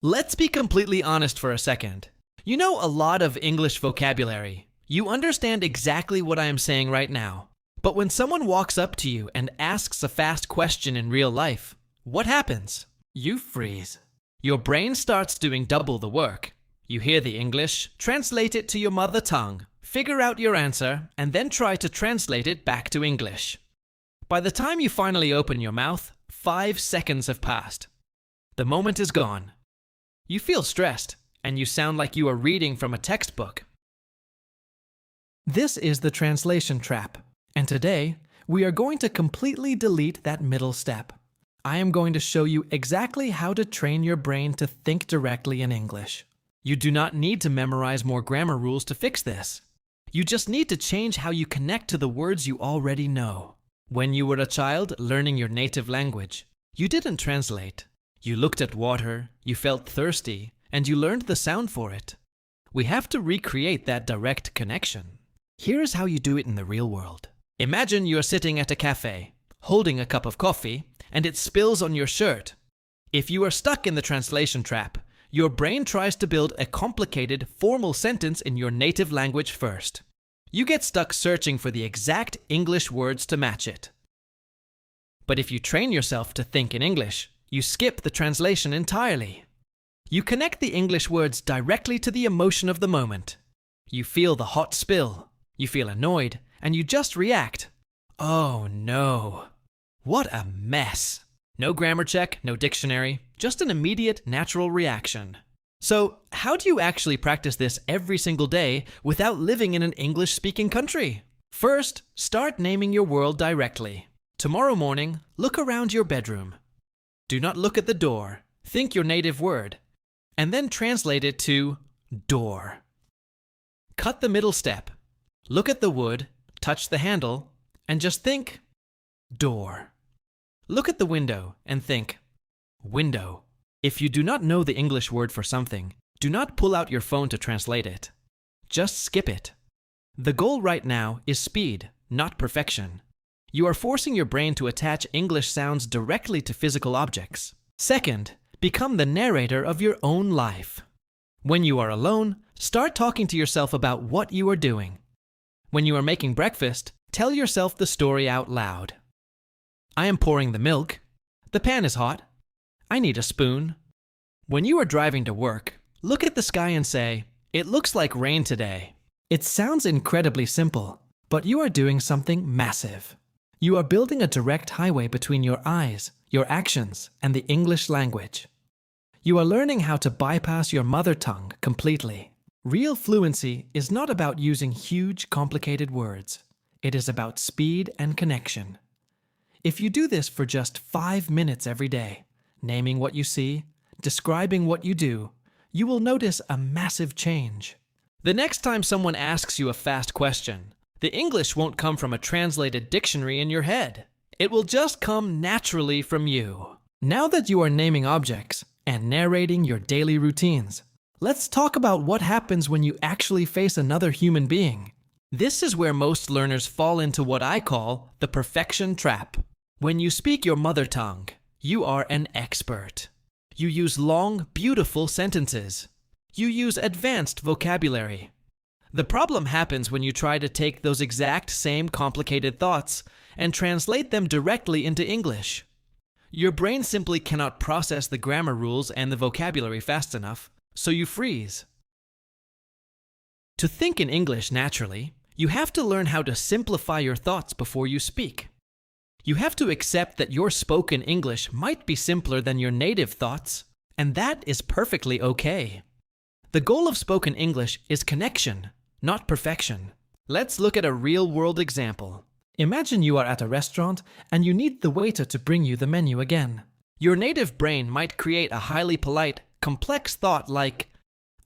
Let's be completely honest for a second. You know a lot of English vocabulary. You understand exactly what I am saying right now. But when someone walks up to you and asks a fast question in real life, what happens? You freeze. Your brain starts doing double the work. You hear the English, translate it to your mother tongue, figure out your answer, and then try to translate it back to English. By the time you finally open your mouth, 5 seconds have passed. The moment is gone. You feel stressed, and you sound like you are reading from a textbook. This is the translation trap, and today we are going to completely delete that middle step. I am going to show you exactly how to train your brain to think directly in English. You do not need to memorize more grammar rules to fix this. You just need to change how you connect to the words you already know. When you were a child learning your native language, you didn't translate. You looked at water, you felt thirsty, and you learned the sound for it. We have to recreate that direct connection. Here's how you do it in the real world. Imagine you're sitting at a cafe, holding a cup of coffee, and it spills on your shirt. If you are stuck in the translation trap, your brain tries to build a complicated, formal sentence in your native language first. You get stuck searching for the exact English words to match it. But if you train yourself to think in English, you skip the translation entirely. You connect the English words directly to the emotion of the moment. You feel the hot spill, you feel annoyed, and you just react. Oh no. What a mess. No grammar check, no dictionary, just an immediate, natural reaction. So, how do you actually practice this every single day without living in an English-speaking country? First, start naming your world directly. Tomorrow morning, look around your bedroom. Do not look at the door. Think your native word, and then translate it to door. Cut the middle step. Look at the wood, touch the handle, and just think door. Look at the window and think window. If you do not know the English word for something, do not pull out your phone to translate it. Just skip it. The goal right now is speed, not perfection. You are forcing your brain to attach English sounds directly to physical objects. Second, become the narrator of your own life. When you are alone, start talking to yourself about what you are doing. When you are making breakfast, tell yourself the story out loud. I am pouring the milk. The pan is hot. I need a spoon. When you are driving to work, look at the sky and say, "It looks like rain today." It sounds incredibly simple, but you are doing something massive. You are building a direct highway between your eyes, your actions, and the English language. You are learning how to bypass your mother tongue completely. Real fluency is not about using huge, complicated words. It is about speed and connection. If you do this for just 5 minutes every day, naming what you see, describing what you do, you will notice a massive change. The next time someone asks you a fast question, the English won't come from a translated dictionary in your head. It will just come naturally from you. Now that you are naming objects and narrating your daily routines, let's talk about what happens when you actually face another human being. This is where most learners fall into what I call the perfection trap. When you speak your mother tongue, you are an expert. You use long, beautiful sentences. You use advanced vocabulary. The problem happens when you try to take those exact same complicated thoughts and translate them directly into English. Your brain simply cannot process the grammar rules and the vocabulary fast enough, so you freeze. To think in English naturally, you have to learn how to simplify your thoughts before you speak. You have to accept that your spoken English might be simpler than your native thoughts, and that is perfectly okay. The goal of spoken English is connection, not perfection. Let's look at a real-world example. Imagine you are at a restaurant and you need the waiter to bring you the menu again. Your native brain might create a highly polite, complex thought like,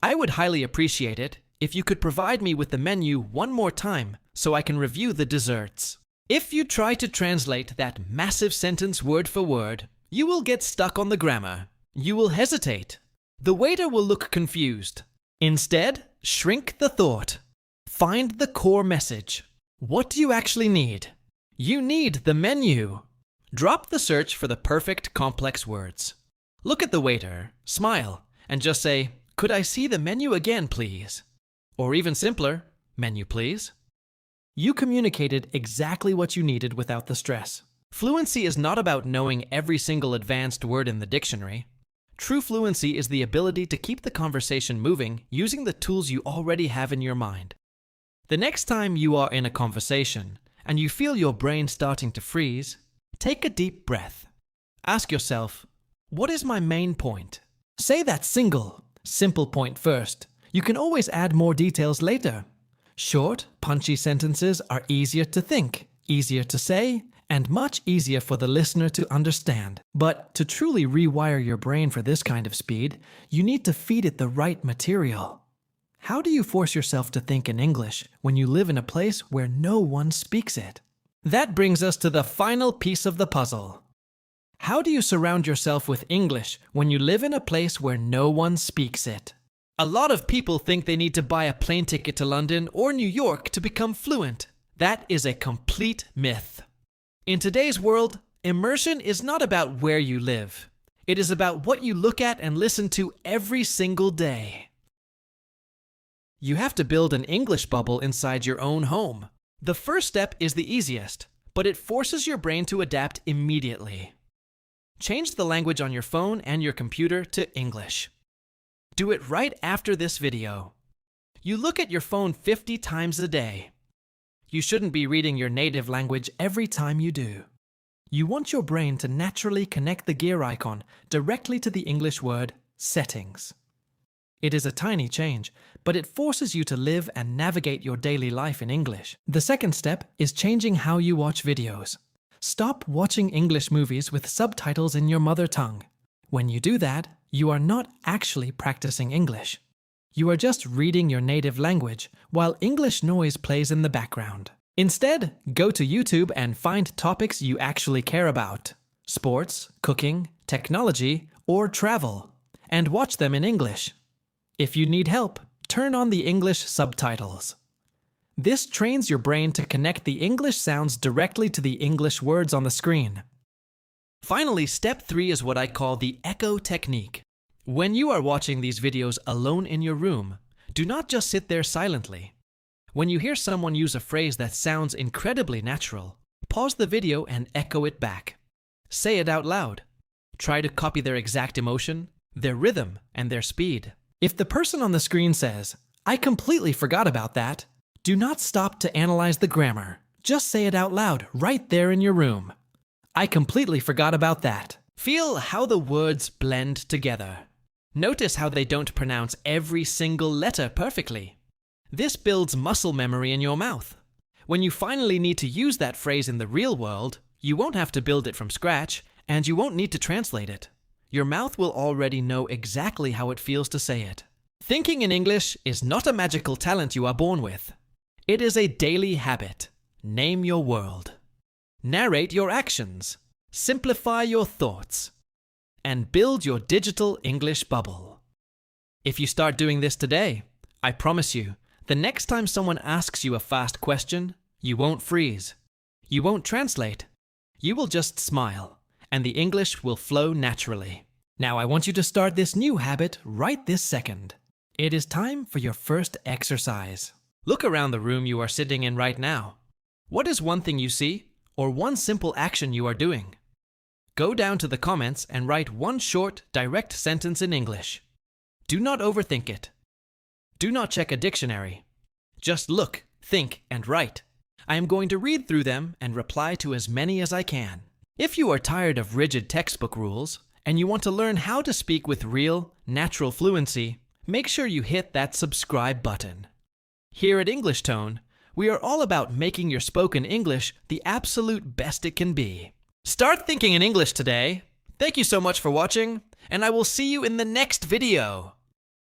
"I would highly appreciate it if you could provide me with the menu one more time so I can review the desserts." If you try to translate that massive sentence word for word, you will get stuck on the grammar. You will hesitate. The waiter will look confused. Instead, shrink the thought. Find the core message. What do you actually need? You need the menu. Drop the search for the perfect complex words. Look at the waiter, smile, and just say, "Could I see the menu again, please?" Or even simpler, "Menu, please." You communicated exactly what you needed without the stress. Fluency is not about knowing every single advanced word in the dictionary. True fluency is the ability to keep the conversation moving using the tools you already have in your mind. The next time you are in a conversation and you feel your brain starting to freeze, take a deep breath. Ask yourself, what is my main point? Say that simple point first. You can always add more details later. Short, punchy sentences are easier to think, easier to say, and much easier for the listener to understand. But to truly rewire your brain for this kind of speed, you need to feed it the right material. How do you force yourself to think in English when you live in a place where no one speaks it? That brings us to the final piece of the puzzle. How do you surround yourself with English when you live in a place where no one speaks it? A lot of people think they need to buy a plane ticket to London or New York to become fluent. That is a complete myth. In today's world, immersion is not about where you live. It is about what you look at and listen to every single day. You have to build an English bubble inside your own home. The first step is the easiest, but it forces your brain to adapt immediately. Change the language on your phone and your computer to English. Do it right after this video. You look at your phone 50 times a day. You shouldn't be reading your native language every time you do. You want your brain to naturally connect the gear icon directly to the English word settings. It is a tiny change, but it forces you to live and navigate your daily life in English. The second step is changing how you watch videos. Stop watching English movies with subtitles in your mother tongue. When you do that, you are not actually practicing English. You are just reading your native language while English noise plays in the background. Instead, go to YouTube and find topics you actually care about: sports, cooking, technology, or travel, and watch them in English. If you need help, turn on the English subtitles. This trains your brain to connect the English sounds directly to the English words on the screen. Finally, step 3 is what I call the echo technique. When you are watching these videos alone in your room, do not just sit there silently. When you hear someone use a phrase that sounds incredibly natural, pause the video and echo it back. Say it out loud. Try to copy their exact emotion, their rhythm, and their speed. If the person on the screen says, "I completely forgot about that," do not stop to analyze the grammar. Just say it out loud right there in your room. "I completely forgot about that." Feel how the words blend together. Notice how they don't pronounce every single letter perfectly. This builds muscle memory in your mouth. When you finally need to use that phrase in the real world, you won't have to build it from scratch, and you won't need to translate it. Your mouth will already know exactly how it feels to say it. Thinking in English is not a magical talent you are born with. It is a daily habit. Name your world. Narrate your actions. Simplify your thoughts. And build your digital English bubble. If you start doing this today, I promise you, the next time someone asks you a fast question, you won't freeze. You won't translate. You will just smile, and the English will flow naturally. Now I want you to start this new habit right this second. It is time for your first exercise. Look around the room you are sitting in right now. What is one thing you see, or one simple action you are doing? Go down to the comments and write one short, direct sentence in English. Do not overthink it. Do not check a dictionary. Just look, think, and write. I am going to read through them and reply to as many as I can. If you are tired of rigid textbook rules and you want to learn how to speak with real, natural fluency, make sure you hit that subscribe button. Here at English Tone, we are all about making your spoken English the absolute best it can be. Start thinking in English today. Thank you so much for watching, and I will see you in the next video.